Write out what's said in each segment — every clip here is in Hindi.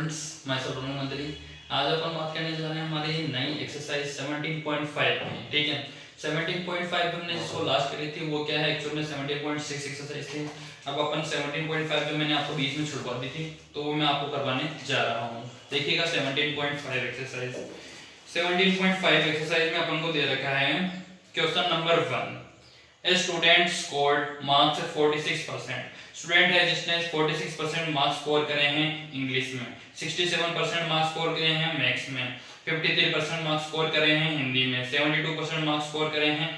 स्टूडेंट्स, मैं सलोनी मंत्री। आज अपन बात करने जा रहे हैं हमारी नई एक्सरसाइज 17.5 की। ठीक है, 17.5 हमने जिसको लास्ट करी थी वो क्या है, एक्चुअली में 17.6 एक्सरसाइज थी। अब अपन 17.5 जो मैंने आपको बीच में छुड़वा दी थी तो वो मैं आपको करवाने जा रहा हूँ। देखिएगा 17.5 एक्सरसाइज। 17.5 एक्सरसाइज में अपन को दे रखा है question number 1। A student scored marks 46%। Student है जिसने 46% मार्क्स स्कोर करे हैं इंग्लिश में, 67% मार्क्स स्कोर करे हैं मैथ्स में, 53% मार्क्स स्कोर करे हैं हिंदी में, 72% मार्क्स स्कोर करे हैं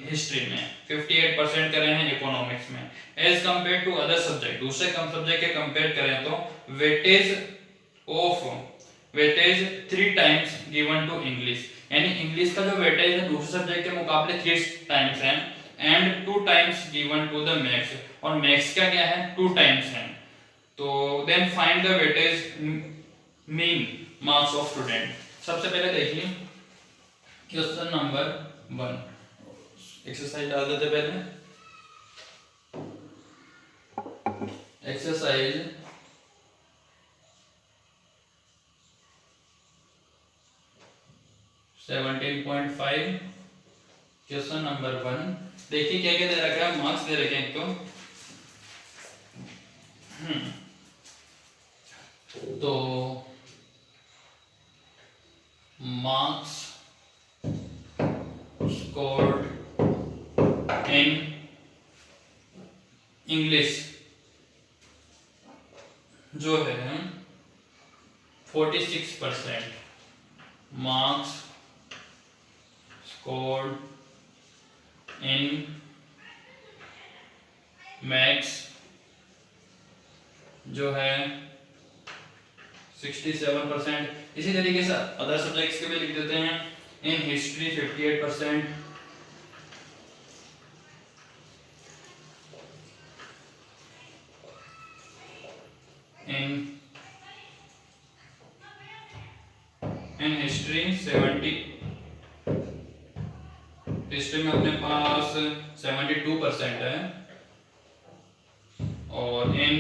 हिस्ट्री में, 58% करे हैं इकोनॉमिक्स में। As compare to other subject, दूसरे कम सब्जेक्ट के कंपेयर करें तो weightage 3 times given to English, यानी इंग्लिश का जो वेटेज है दूसरे सब्जेक्ट के मुकाबले 3 टाइम्स है, and 2 times given to the maths, और मैथ्स का क्या है 2 टाइम्स है। तो then find the weightage mean marks of student. सबसे पहले देखिए क्वेश्चन नंबर 1 एक्सरसाइज डाल देते पहले। Exercise 17.5 question number 1। देखिए क्या क्या दे रखा है, मार्क्स दे रखे हैं तो मार्क्स स्कोर्ड इन इंग्लिश जो है 46%, मार्क्स स्कोर्ड इन मैथ्स जो है 67%। इसी तरीके से अदर सब्जेक्ट्स के भी लिख देते हैं। In history 58%, in history 70, history में अपने पास 72% है, और इन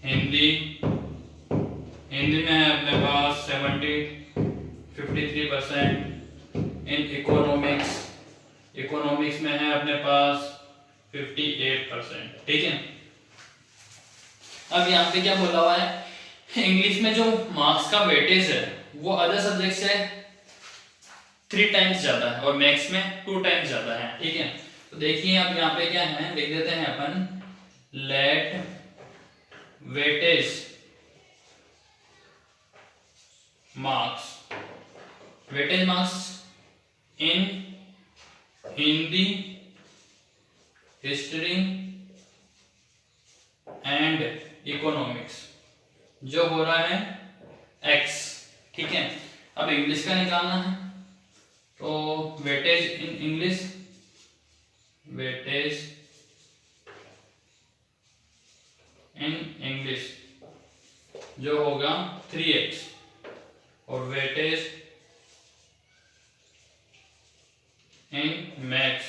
हिंदी में है अपने पास 53%। इन इकोनॉमिक्स में है अपने पास 58%। ठीक है, अब यहाँ पे क्या बोला हुआ है, इंग्लिश में जो मार्क्स का वेटेज है वो अदर सब्जेक्ट से 3 टाइम्स ज्यादा है, और मैथ्स में 2 टाइम्स ज्यादा है। ठीक है, तो देखिए अब यहाँ पे क्या है, लिख देते हैं अपन let weightage marks in Hindi, history and economics जो हो रहा है x। ठीक है, अब इंग्लिश का निकालना है तो weightage in English, weightage in English जो होगा 3x, और वेटेज इन मैथ्स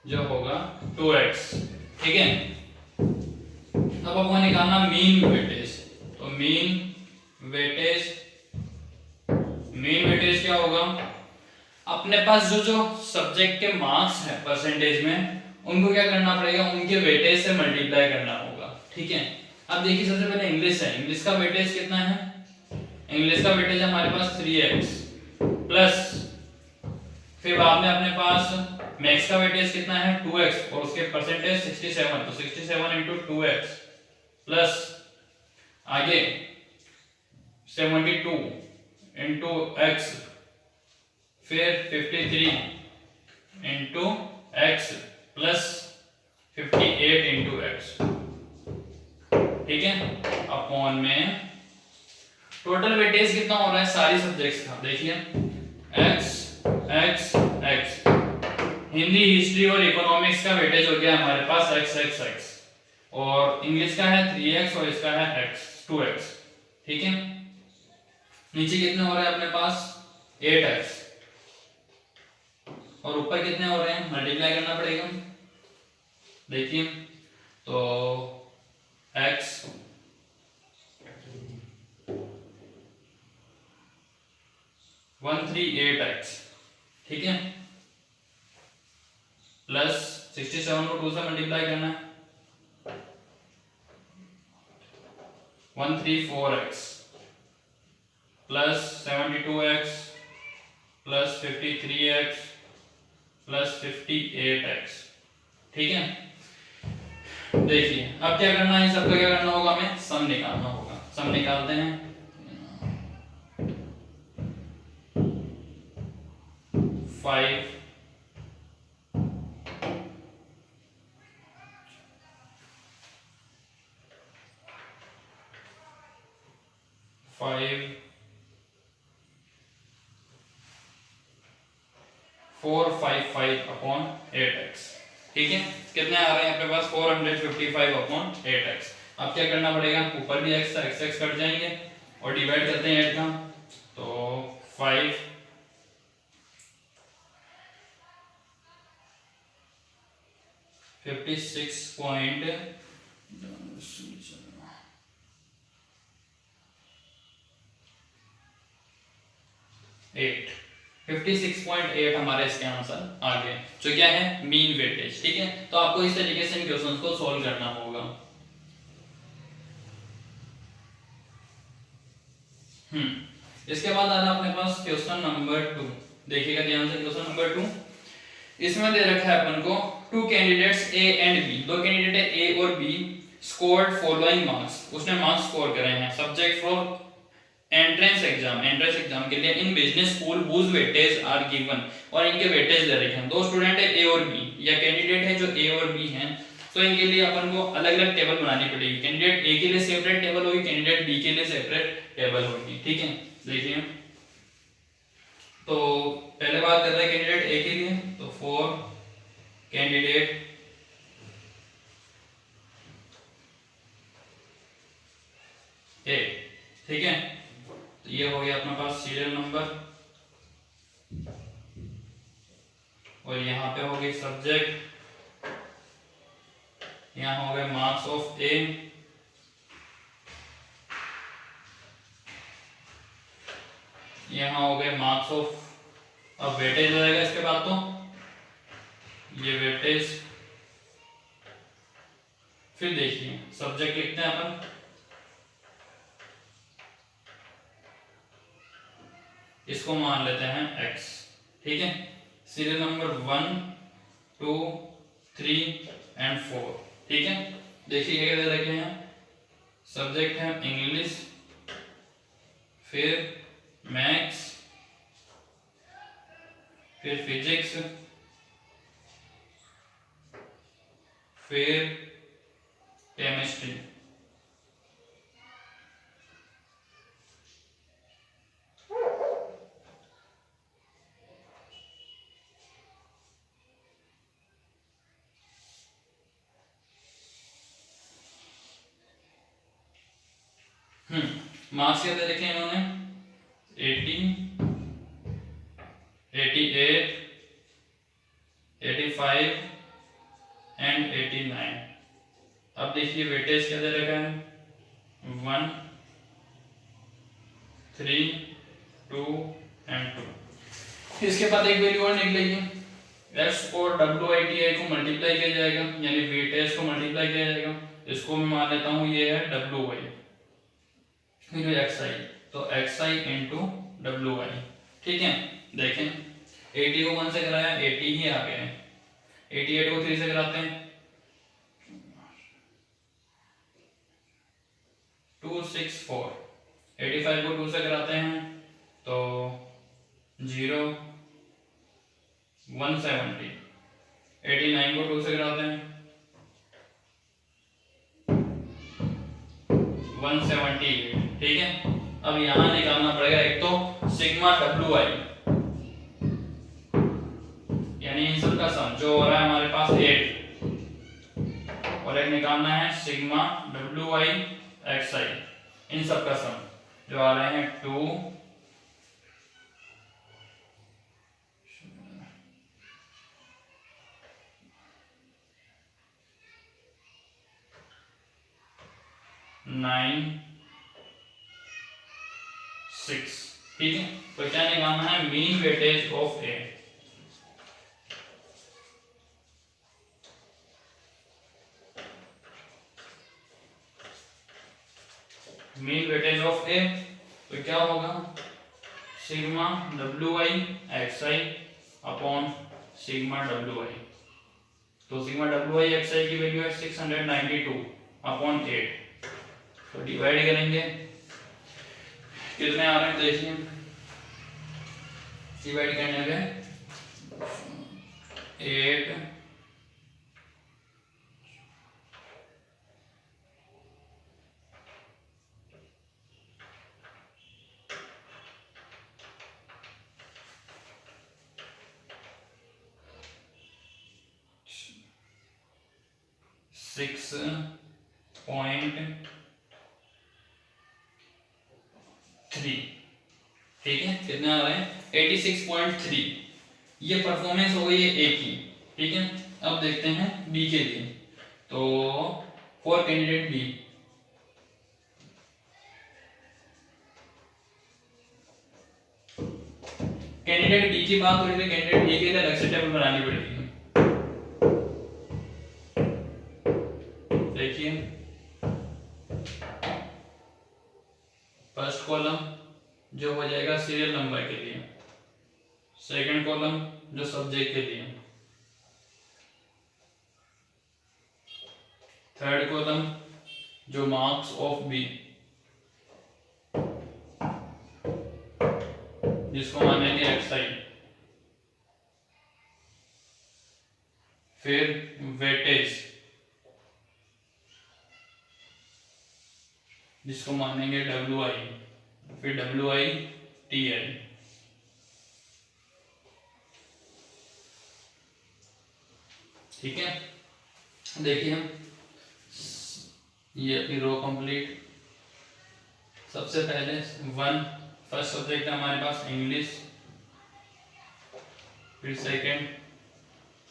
जो होगा 2x। ठीक है, अब आपको निकालना मीन वेटेज, तो मीन वेटेज क्या होगा, अपने पास जो सब्जेक्ट के मार्क्स है परसेंटेज में उनको क्या करना पड़ेगा, उनके वेटेज से मल्टीप्लाई करना होगा। ठीक है, अब देखिए सबसे पहले इंग्लिश है, इंग्लिश का वेटेज कितना है, इंग्लिश का वेटेज हमारे पास 3x प्लस, फिर बाद में अपने पास मैथ्स का वेटेज कितना है 2x, और उसके परसेंटेज 67, तो 67 इंटू 2x प्लस आगे 72 इंटू x, फिर 53 into x plus 58 into x। ठीक है, अपॉन में टोटल वेटेज कितना हो रहा है सारी सब्जेक्ट्स का, देखिए x x x, Hindi, history और इकोनॉमिक्स का वेटेज हो गया हमारे पास x x x, और इंग्लिश का है 3x और इसका है x 2x। ठीक है, नीचे कितने हो रहे हैं अपने पास 8x, और ऊपर कितने हो रहे हैं, मल्टीप्लाई करना पड़ेगा। देखिए तो x 138x, ठीक है, प्लस 67 को 2 से मल्टीप्लाई करना है, 134x plus 72x plus 53x plus 58x, ठीक है। देखिए अब क्या करना है, सबका क्या करना होगा, हमें सम निकालना होगा। सम निकालते हैं, 5 455 अपॉन 8x, ठीक है। कितने आ रहे हैं अपने पास, 455 अपॉन 8x। अब क्या करना पड़ेगा, ऊपर भी x था, x कट जाएंगे और डिवाइड करते हैं 8 का, तो 5 56.8 56.8 हमारे इसके आंसर आ गए, जो क्या है, मीन वेटेज, ठीक है। तो आपको इस तरीके से इन क्वेश्चंस को सॉल्व करना होगा। इसके बाद आ रहा अपने पास क्वेश्चन नंबर 2। देखिएगा ध्यान से, क्वेश्चन नंबर 2, इसमें दे रखा है अपन को, two candidates A and B, दो कैंडिडेट है ए और बी, स्कोर्ड फॉलोइंग मार्क्स, उसने मार्क्स स्कोर करे हैं, सब्जेक्ट फॉर एंट्रेंस एग्जाम के लिए in business school whose weightage are given, और इनके वेटेज दे रखे हैं। दो स्टूडेंट है ए और बी, या कैंडिडेट है जो ए और बी हैं, तो इनके लिए अपन को अलग अलग टेबल बनानी पड़ेगी। कैंडिडेट ए के लिए सेपरेट टेबल होगी, कैंडिडेट बी के लिए सेपरेट टेबल होगी, ठीक है। देखिए तो पहले बात कर रहे हैं कैंडिडेट ए के लिए, तो फॉर कैंडिडेट ए, ठीक है। तो ये हो गया अपने पास सीरियल नंबर, और यहाँ पे हो गई सब्जेक्ट, यहाँ हो गए मार्क्स ऑफ ए, यहाँ हो गए मार्क्स ऑफ, अब वेटेज हो जाएगा इसके बाद, तो ये वेटेज, फिर देखिए सब्जेक्ट लिखते हैं अपन, इसको मान लेते हैं x, ठीक है। सीरियल नंबर 1 2 3 एंड 4, ठीक है। देखिए क्या दे रखे हैं, सब्जेक्ट है इंग्लिश, फिर मैथ्स, फिर फिजिक्स, फिर केमिस्ट्री, मार्क्स क्या दे रखे हैं इन्होंने, 80 88 85 एंड 89। अब देखिए वेटेज क्या दे रखा है, 1 3 2 एंड 2। इसके बाद एक वैल्यू और निकलेगी, x और WITI को मल्टीप्लाई किया जाएगा, यानी वेटेज को मल्टीप्लाई किया जाएगा, इसको मैं मान लेता हूँ ये है WI, फिर XI, तो XI इंटू WI, ठीक है। देखें 80 को 1 से कराया 80 ही आ गए, 88 को 3 से कराते हैं 264, 85 को 2 से कराते हैं तो 0 170, 89 को 2 से कराते हैं 178, ठीक है। अब यहां निकालना पड़ेगा एक तो सिग्मा WI, यानी इन सब का सम जो हो रहा है हमारे पास 8, और एक निकालना है सिग्मा WI XI, इन सब का सम जो आ रहे हैं 2 9 6, ठीक है, तो क्या निकालना है, mean weightage of A. Mean weightage of A तो क्या होगा, sigma W I X I upon sigma W I. तो sigma W I X I की वैल्यू है 692 अपॉन 8। तो डिवाइड करेंगे, कितने आ रहे हैं देखिए, डिवाइड करने पे 8 6.3, ठीक है, कितने आ रहे हैं 86.3। ये परफॉर्मेंस हो गई है ए की, ठीक है। अब देखते हैं बी के लिए। तो for candidate B, candidate B की बात हो रही है, कैंडिडेट बी के लिए अलग से टेबल बनानी पड़ेगी। देखिए फर्स्ट कॉलम जो हो जाएगा सीरियल नंबर के लिए, सेकंड कॉलम जो सब्जेक्ट के लिए, थर्ड कॉलम जो मार्क्स ऑफ बी जिसको मानेंगे एक्स आई, फिर वेटेज जिसको मानेंगे डब्ल्यू आई, फिर डब्ल्यू आई टी आई। ठीक है, देखिए हम ये अपनी रो कंप्लीट। सबसे पहले फर्स्ट सब्जेक्ट है हमारे पास इंग्लिश, फिर सेकंड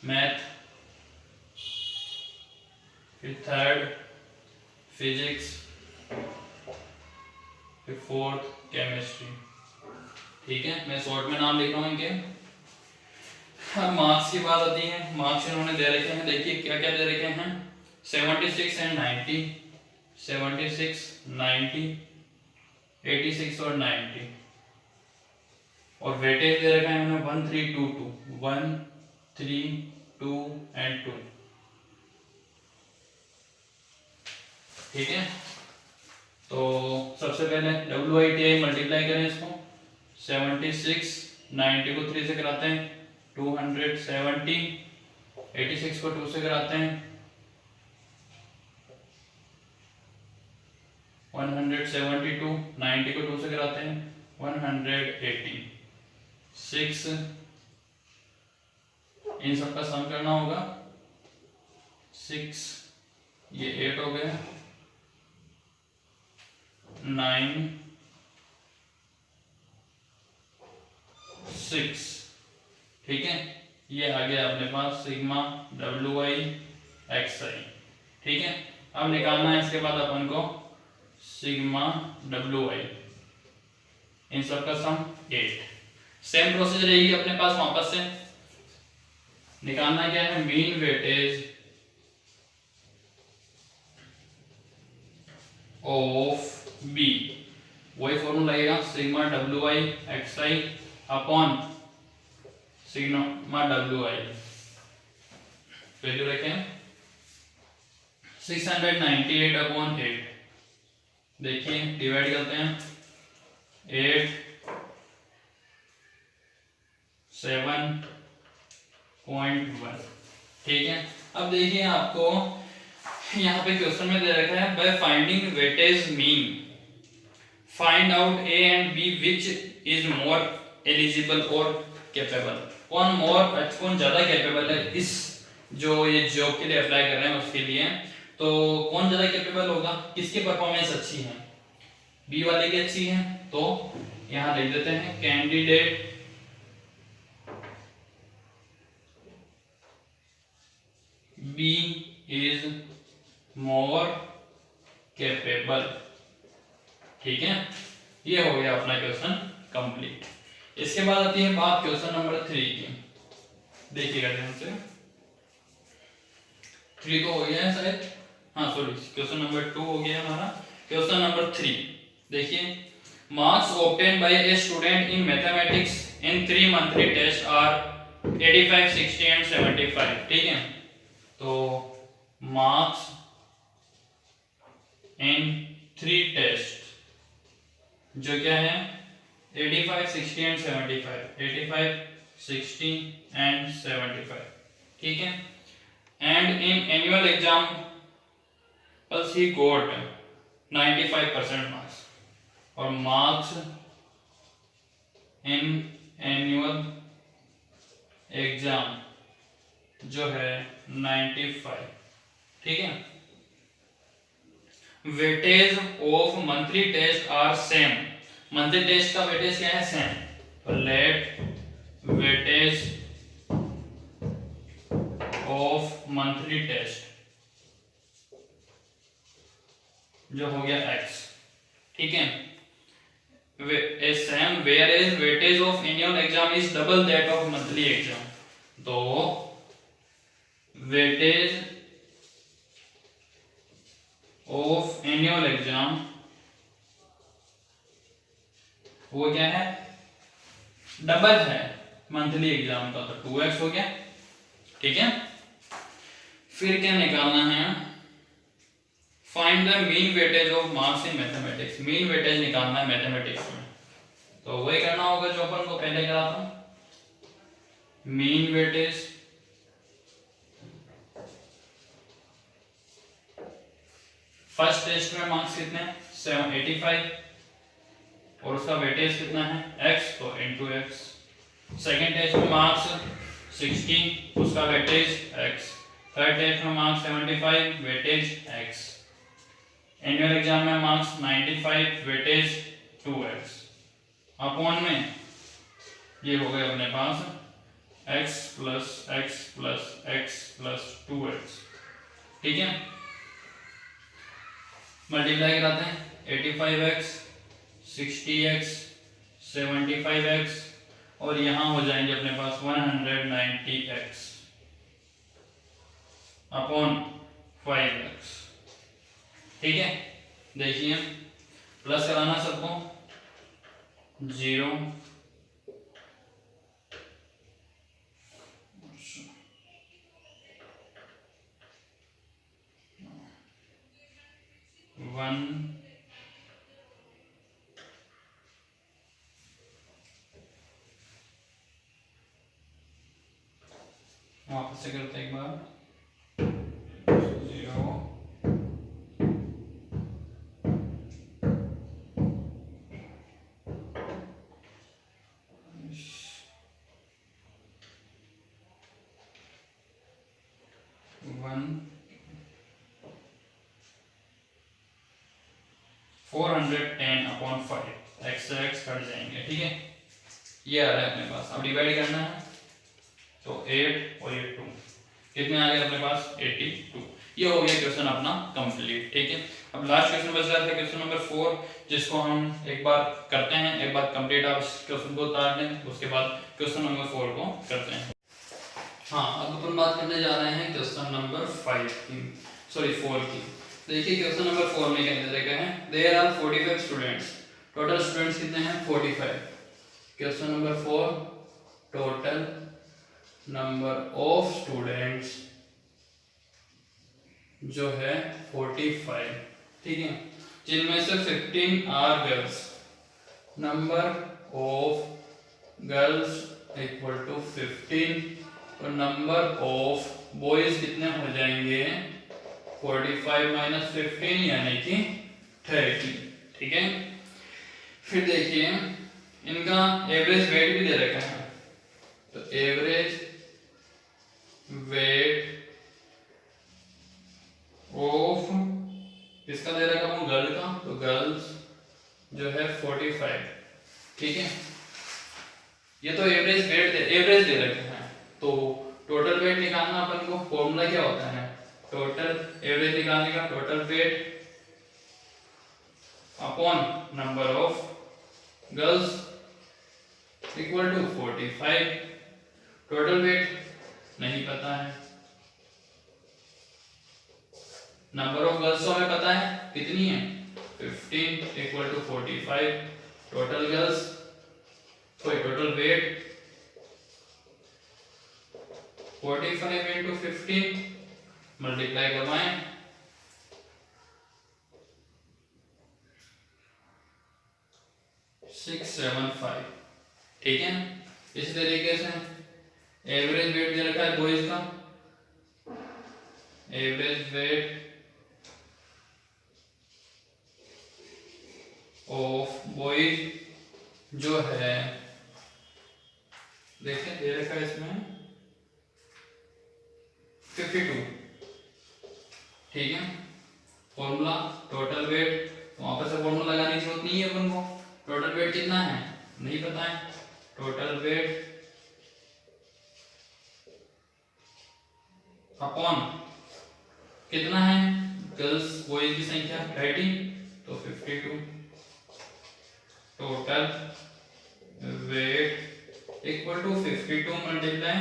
मैथ, फिर थर्ड फिजिक्स, फिर फोर्थ केमिस्ट्री। ठीक है, मैं शॉर्ट में नाम लिख रहा हूँ इनके। अब मार्क्स की बात आती है, मार्क्स इन्होंने दे रखे हैं, देखिए क्या क्या दे रखे हैं, 76 एंड 90, 76, 90, 86 और 90, और वेटेज दे रखा है इन्होंने 1322, 1, 3, 2 एंड 2। ठीक है, तो सबसे पहले WITI मल्टीप्लाई करें इसको, 76, 90 को 3 से कराते हैं 270, 86 को 2 से कराते हैं 172, 90 को 2 से कराते हैं 180, 6, इन सबका सम करना होगा, 6 ये 8 हो गया, 9, 6। ठीक है, ये आ गया अपने पास सिग्मा WI XI। ठीक है, अब निकालना है इसके बाद अपन को सिग्मा WI, इन सब का सम 8। सेम प्रोसेस रहेगी अपने पास, वापस से निकालना क्या है, मीन वेटेज ऑफ बी, वही फॉर्मूला लगेगा, sigma WI XI upon sigma WI। Value रखें 698 अपॉन 8। देखिए डिवाइड करते हैं, 8, 7.1। ठीक है, अब देखिए आपको यहाँ पे क्वेश्चन में दे रखा है, by finding weightage mean find out A and B which is more eligible और कैपेबल। कौन ज्यादा कैपेबल है इस जो ये जॉब के लिए अप्लाई कर रहे हैं उसके लिए, तो कौन ज्यादा कैपेबल होगा, किसकी परफॉर्मेंस अच्छी है, बी वाले की अच्छी है। तो यहाँ लिख देते हैं candidate B is more capable. ठीक है, ये हो गया अपना क्वेश्चन कंप्लीट। इसके बाद आती है बात क्वेश्चन नंबर 3 की। देखिएगा ध्यान से, 3 तो हो गया है शायद, हाँ सॉरी, क्वेश्चन नंबर 2 हो गया हमारा। क्वेश्चन नंबर 3 देखिए, marks obtain by a student in mathematics in 3 monthly test are 85, 60 and 75। ठीक है, तो मार्क्स इन 3 टेस्ट जो क्या है 85, 60 एंड 75, 85, 60 एंड 75। ठीक है, एंड इन एनुअल एग्जाम बस ही गोट 95% मार्क्स, और मार्क्स इन एनुअल एग्जाम जो है 95। ठीक है, weightage of monthly test are same, monthly test का वेटेज क्या है सेम, तो let weightage of monthly test जो हो गया x। ठीक है, same where is weightage of annual exam is double that of monthly exam, तो वेटेज ऑफ एनुअल एग्जाम वो क्या है डबल है मंथली एग्जाम का, तो 2x हो गया। ठीक है, फिर क्या निकालना है, find the mean weightage of marks in mathematics, mean weightage निकालना है मैथमेटिक्स में, तो वही करना होगा जो अपन को पहले करा था, मीन वेटेज फर्स्ट टेस्ट में मार्क्स कितने 85 और उसका वेटेज कितना है x, तो इनटू x। सेकंड टेस्ट में मार्क्स 60, उसका वेटेज x। थर्ड टेस्ट में marks 75, weightage x। Annual exam में मार्क्स 95, वेटेज 2x। अपॉन में ये हो गया अपने पास x plus x plus x plus 2x। ठीक है, मल्टीप्लाई कराते हैं 85x, 60x, 75x और यहां हो जाएंगे अपने पास 190x अपॉन 5x। ठीक है, देखिए प्लस कराना सबको 0 1 वापस से करते एक बार 0 1 410 अपॉन 5 x से x कट जाएंगे। ठीक है, ये आ रहा है अपने पास, अब डिवाइड करना है तो 8 और ये 2 कितने आ गए अपने पास 82। ये हो गया क्वेश्चन अपना कंप्लीट। ठीक है, अब लास्ट क्वेश्चन बच रहा था क्वेश्चन नंबर 4, जिसको हम एक बार करते हैं, एक बार कंप्लीट आप इस क्वेश्चन को उतार लें, उसके बाद क्वेश्चन नंबर 4 को करते हैं। हाँ, अब अपन बात करने जा रहे हैं क्वेश्चन नंबर 5 की, सॉरी 4 की। देखिए क्वेश्चन नंबर 4 में क्या दे रखा है, there are 45 students, total students कितने हैं 45। Question number 4, total number of students जो है 45। ठीक है, जिनमें से 15 are girls, number of girls equal to 15 और नंबर ऑफ बॉयज कितने हो जाएंगे 45 माइनस 15 यानी कि 30। ठीक है, फिर देखिए इनका एवरेज वेट भी दे रखा है, तो एवरेज वेट ऑफ किसका दे रखा हूं गर्ल का, तो गर्ल्स जो है 45। ठीक है, ये तो एवरेज दे रखे हैं, तो टोटल वेट निकालना अपन को फॉर्मूला क्या होता है, टोटल एवरेज निकालने का total weight upon number of girls equal to 45। Total weight नहीं पता है। नंबर ऑफ गर्ल्स तो हमें पता है कितनी है 15 equal to 45। Total girls total weight 45 into 15 multiply करवाएं 675। ठीक है। इसी तरीके से एवरेज वेट दे रखा है बॉयज का। एवरेज वेट ऑफ बॉयज जो है देखिए दे रखा है इसमें 52। ठीक है। फॉर्मूला टोटल वेट तो वहां पर से फॉर्मूला लगाने की जरूरत नहीं है अपन को। टोटल वेट कितना है नहीं पता है। टोटल वेट अपॉन कितना है गर्ल्स बॉयज की संख्या 30 तो 52। Total weight equal to 52 multiply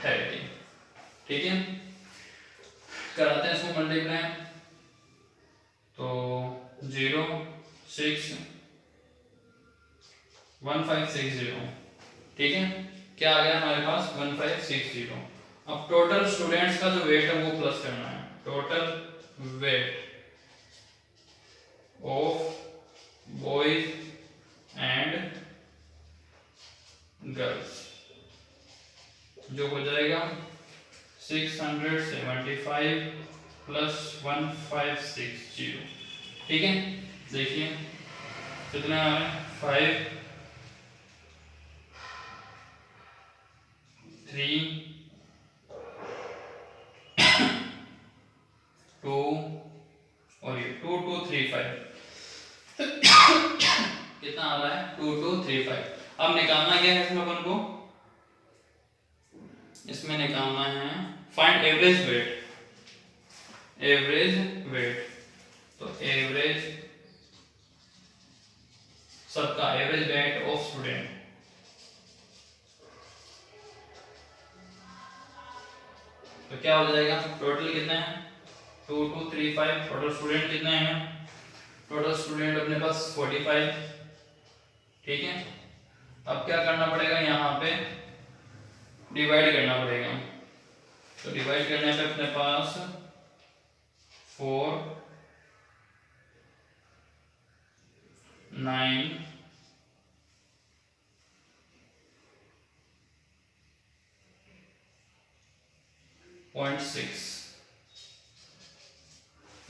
30। ठीक है। कराते हैं इसको मल्टीप्लाई तो 0 6 1560। ठीक है। क्या आ गया हमारे पास 1560। अब टोटल स्टूडेंट्स का जो वेट है वो प्लस करना है। Total weight of boys and girls जो हो जाएगा 675 प्लस 1560। ठीक है। देखिए कितना आ रहा है 5 3 2 और ये 2235 कितना आ रहा है 2235। अब निकालना क्या है इसमें अपन को। इसमें निकालना है find average weight. Average weight तो एवरेज सबका एवरेज वेट ऑफ स्टूडेंट तो क्या हो जाएगा टोटल कितने हैं 2235। टोटल स्टूडेंट कितने हैं टोटल स्टूडेंट अपने पास 45। ठीक है। अब क्या करना पड़ेगा यहाँ पे डिवाइड करना पड़ेगा। तो डिवाइड करने पे अपने पास 4 9 0.6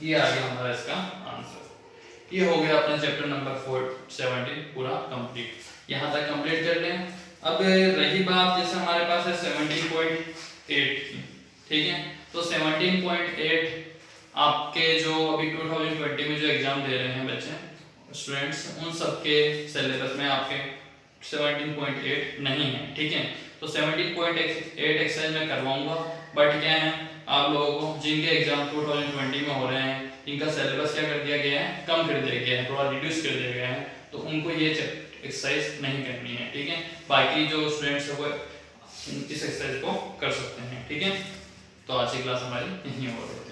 ये आ गया हमारा इसका आंसर। ये हो गया अपना चैप्टर नंबर 417 पूरा कंप्लीट। यहाँ तक कंप्लीट कर लें। अब रही बात जैसे हमारे पास है 17.8 की। ठीक है। तो 17.8 आपके जो अभी 2020 में जो एग्जाम दे रहे हैं बच्चे स्टूडेंट्स उन सबके सिलेबस में आपके 17.8 नहीं है। ठीक है। तो 17.8 एक्सरसाइज मैं करवाऊंगा। बट क्या है आप लोगों को जिनके एग्जाम 2020 में हो रहे हैं इनका सिलेबस क्या कर दिया गया है कम कर दिया गया है थोड़ा रिड्यूस कर दिया गया है तो उनको ये एक्सरसाइज नहीं करनी है। ठीक है। बाकी जो स्टूडेंट्स है वो इस एक्सरसाइज को कर सकते हैं। ठीक है। तो आज की क्लास हमारी यहीं हो रही है।